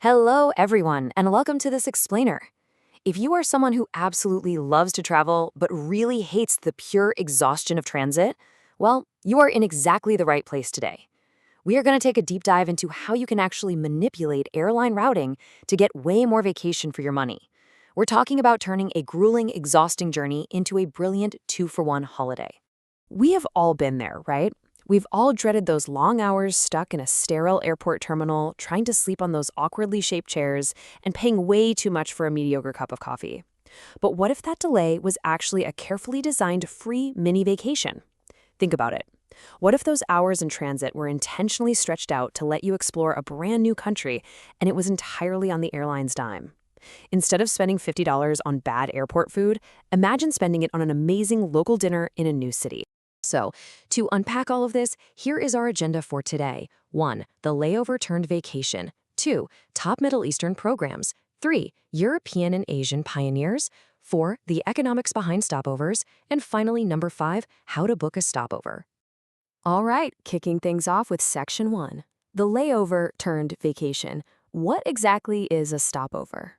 Hello, everyone, and welcome to this explainer. If you are someone who absolutely loves to travel but really hates the pure exhaustion of transit, well, you are in exactly the right place today. We are going to take a deep dive into how you can actually manipulate airline routing to get way more vacation for your money. We're talking about turning a grueling, exhausting journey into a brilliant two-for-one holiday. We have all been there, right? We've all dreaded those long hours stuck in a sterile airport terminal, trying to sleep on those awkwardly shaped chairs, and paying way too much for a mediocre cup of coffee. But what if that delay was actually a carefully designed free mini vacation? Think about it. What if those hours in transit were intentionally stretched out to let you explore a brand new country, and it was entirely on the airline's dime? Instead of spending $50 on bad airport food, imagine spending it on an amazing local dinner in a new city. So, to unpack all of this, here is our agenda for today. 1. The layover turned vacation. 2. Top Middle Eastern programs. 3. European and Asian pioneers. 4. The economics behind stopovers. And finally, number 5, how to book a stopover. All right, kicking things off with Section 1. The layover turned vacation. What exactly is a stopover?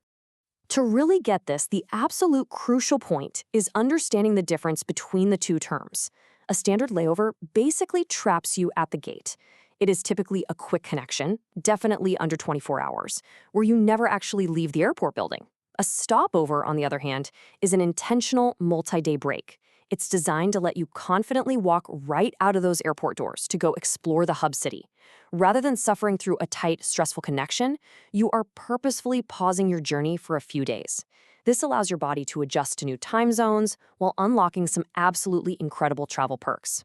To really get this, the absolute crucial point is understanding the difference between the two terms. A standard layover basically traps you at the gate. It is typically a quick connection, definitely under 24 hours, where you never actually leave the airport building. A stopover, on the other hand, is an intentional multi-day break. It's designed to let you confidently walk right out of those airport doors to go explore the hub city. Rather than suffering through a tight, stressful connection, you are purposefully pausing your journey for a few days. This allows your body to adjust to new time zones while unlocking some absolutely incredible travel perks.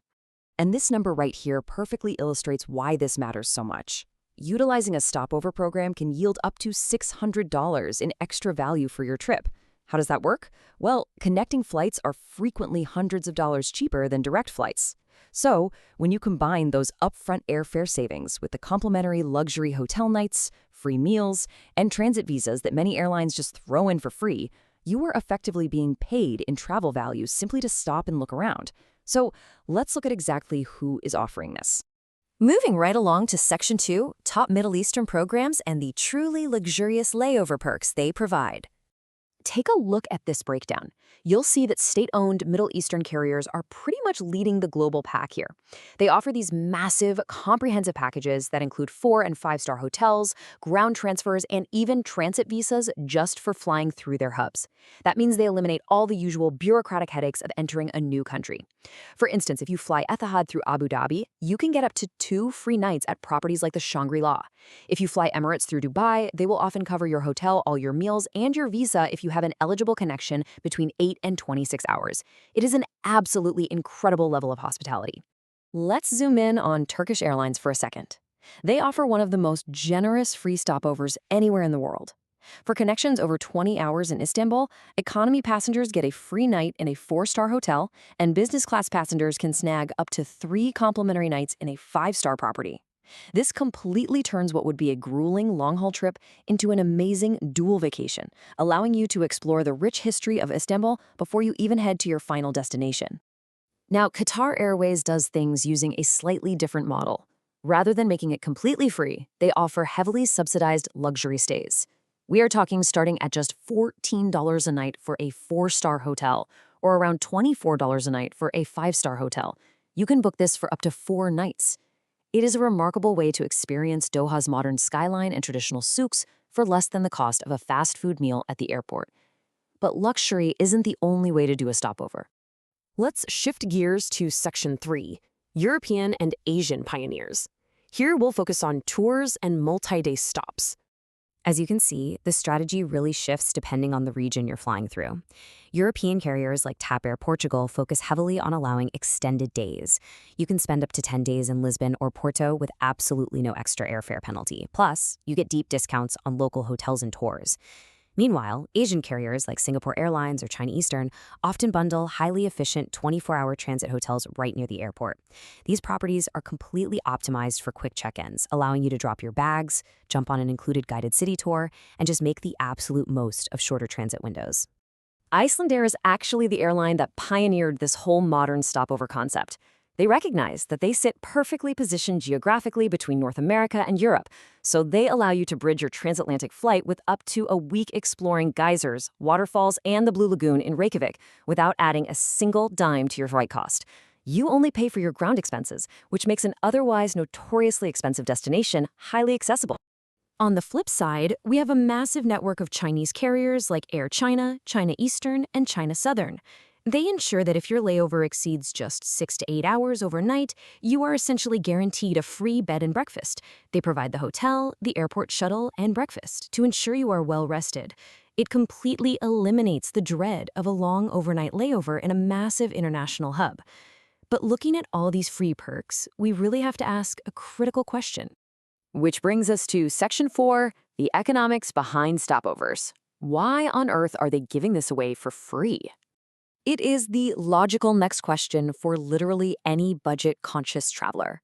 And this number right here perfectly illustrates why this matters so much. Utilizing a stopover program can yield up to $600 in extra value for your trip. How does that work? Well, connecting flights are frequently hundreds of dollars cheaper than direct flights. So, when you combine those upfront airfare savings with the complimentary luxury hotel nights, free meals, and transit visas that many airlines just throw in for free, you are effectively being paid in travel value simply to stop and look around. So, let's look at exactly who is offering this. Moving right along to Section 2, Top Middle Eastern programs and the truly luxurious layover perks they provide. Take a look at this breakdown. You'll see that state-owned Middle Eastern carriers are pretty much leading the global pack here. They offer these massive, comprehensive packages that include 4- and 5-star hotels, ground transfers, and even transit visas just for flying through their hubs. That means they eliminate all the usual bureaucratic headaches of entering a new country. For instance, if you fly Etihad through Abu Dhabi, you can get up to 2 free nights at properties like the Shangri-La. If you fly Emirates through Dubai, they will often cover your hotel, all your meals, and your visa if you have an eligible connection between 8 and 26 hours. It is an absolutely incredible level of hospitality. Let's zoom in on Turkish Airlines for a second. They offer one of the most generous free stopovers anywhere in the world. For connections over 20 hours in Istanbul, economy passengers get a free night in a 4-star hotel, and business class passengers can snag up to 3 complimentary nights in a 5-star property. This completely turns what would be a grueling long-haul trip into an amazing dual vacation, allowing you to explore the rich history of Istanbul before you even head to your final destination. Now, Qatar Airways does things using a slightly different model. Rather than making it completely free, they offer heavily subsidized luxury stays. We are talking starting at just $14 a night for a 4-star hotel, or around $24 a night for a 5-star hotel. You can book this for up to 4 nights. It is a remarkable way to experience Doha's modern skyline and traditional souks for less than the cost of a fast food meal at the airport. But luxury isn't the only way to do a stopover. Let's shift gears to Section 3, European and Asian pioneers. Here we'll focus on tours and multi-day stops. As you can see, the strategy really shifts depending on the region you're flying through. European carriers like TAP Air Portugal focus heavily on allowing extended days. You can spend up to 10 days in Lisbon or Porto with absolutely no extra airfare penalty. Plus, you get deep discounts on local hotels and tours. Meanwhile, Asian carriers like Singapore Airlines or China Eastern often bundle highly efficient 24-hour transit hotels right near the airport. These properties are completely optimized for quick check-ins, allowing you to drop your bags, jump on an included guided city tour, and just make the absolute most of shorter transit windows. Icelandair is actually the airline that pioneered this whole modern stopover concept. They recognize that they sit perfectly positioned geographically between North America and Europe, so they allow you to bridge your transatlantic flight with up to a week exploring geysers, waterfalls, and the Blue Lagoon in Reykjavik without adding a single dime to your flight cost. You only pay for your ground expenses, which makes an otherwise notoriously expensive destination highly accessible. On the flip side, we have a massive network of Chinese carriers like Air China, China Eastern, and China Southern. They ensure that if your layover exceeds just 6 to 8 hours overnight, you are essentially guaranteed a free bed and breakfast. They provide the hotel, the airport shuttle, and breakfast to ensure you are well rested. It completely eliminates the dread of a long overnight layover in a massive international hub. But looking at all these free perks, we really have to ask a critical question. Which brings us to Section 4, the economics behind stopovers. Why on earth are they giving this away for free? It is the logical next question for literally any budget-conscious traveler.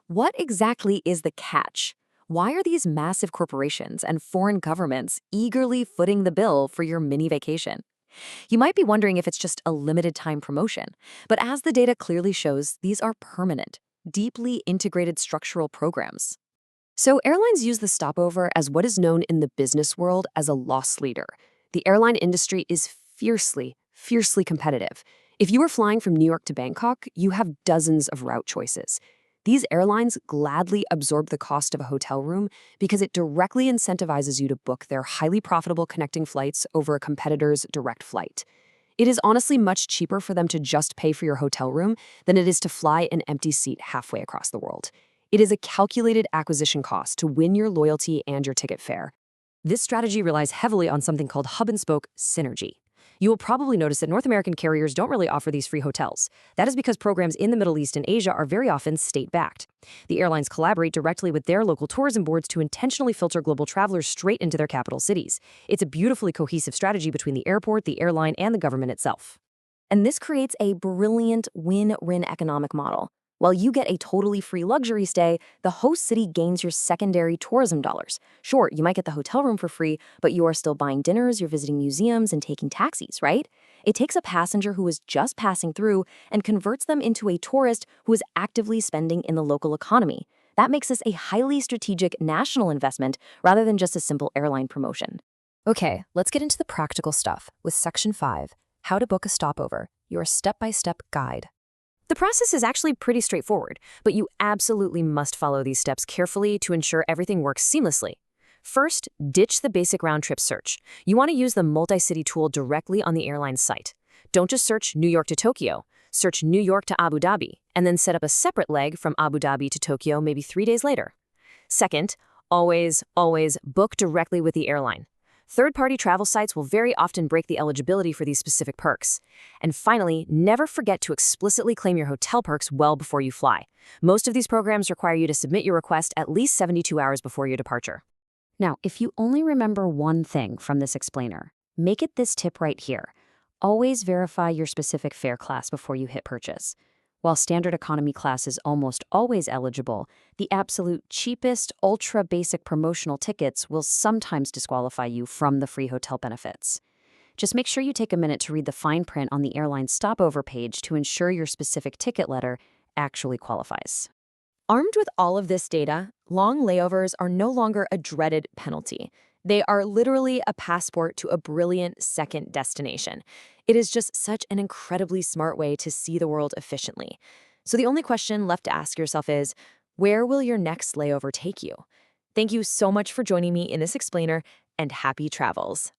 What exactly is the catch? Why are these massive corporations and foreign governments eagerly footing the bill for your mini vacation? You might be wondering if it's just a limited-time promotion, but as the data clearly shows, these are permanent, deeply integrated structural programs. So airlines use the stopover as what is known in the business world as a loss leader. The airline industry is fiercely competitive. If you are flying from New York to Bangkok, you have dozens of route choices. These airlines gladly absorb the cost of a hotel room because it directly incentivizes you to book their highly profitable connecting flights over a competitor's direct flight. It is honestly much cheaper for them to just pay for your hotel room than it is to fly an empty seat halfway across the world. It is a calculated acquisition cost to win your loyalty and your ticket fare. This strategy relies heavily on something called hub-and-spoke synergy. You will probably notice that North American carriers don't really offer these free hotels. That is because programs in the Middle East and Asia are very often state-backed. The airlines collaborate directly with their local tourism boards to intentionally filter global travelers straight into their capital cities. It's a beautifully cohesive strategy between the airport, the airline, and the government itself. And this creates a brilliant win-win economic model. While you get a totally free luxury stay, the host city gains your secondary tourism dollars. Sure, you might get the hotel room for free, but you are still buying dinners, you're visiting museums, and taking taxis, right? It takes a passenger who is just passing through and converts them into a tourist who is actively spending in the local economy. That makes this a highly strategic national investment rather than just a simple airline promotion. Okay, let's get into the practical stuff with Section 5, How to Book a Stopover, your step-by-step guide. The process is actually pretty straightforward, but you absolutely must follow these steps carefully to ensure everything works seamlessly. First, ditch the basic round-trip search. You want to use the multi-city tool directly on the airline's site. Don't just search New York to Tokyo. Search New York to Abu Dhabi, and then set up a separate leg from Abu Dhabi to Tokyo maybe 3 days later. Second, always book directly with the airline. Third-party travel sites will very often break the eligibility for these specific perks. And finally, never forget to explicitly claim your hotel perks well before you fly. Most of these programs require you to submit your request at least 72 hours before your departure. Now, if you only remember one thing from this explainer, make it this tip right here. Always verify your specific fare class before you hit purchase. While standard economy class is almost always eligible, the absolute cheapest, ultra-basic promotional tickets will sometimes disqualify you from the free hotel benefits. Just make sure you take a minute to read the fine print on the airline stopover page to ensure your specific ticket letter actually qualifies. Armed with all of this data, long layovers are no longer a dreaded penalty. They are literally a passport to a brilliant second destination. It is just such an incredibly smart way to see the world efficiently. So the only question left to ask yourself is, where will your next layover take you? Thank you so much for joining me in this explainer, and happy travels.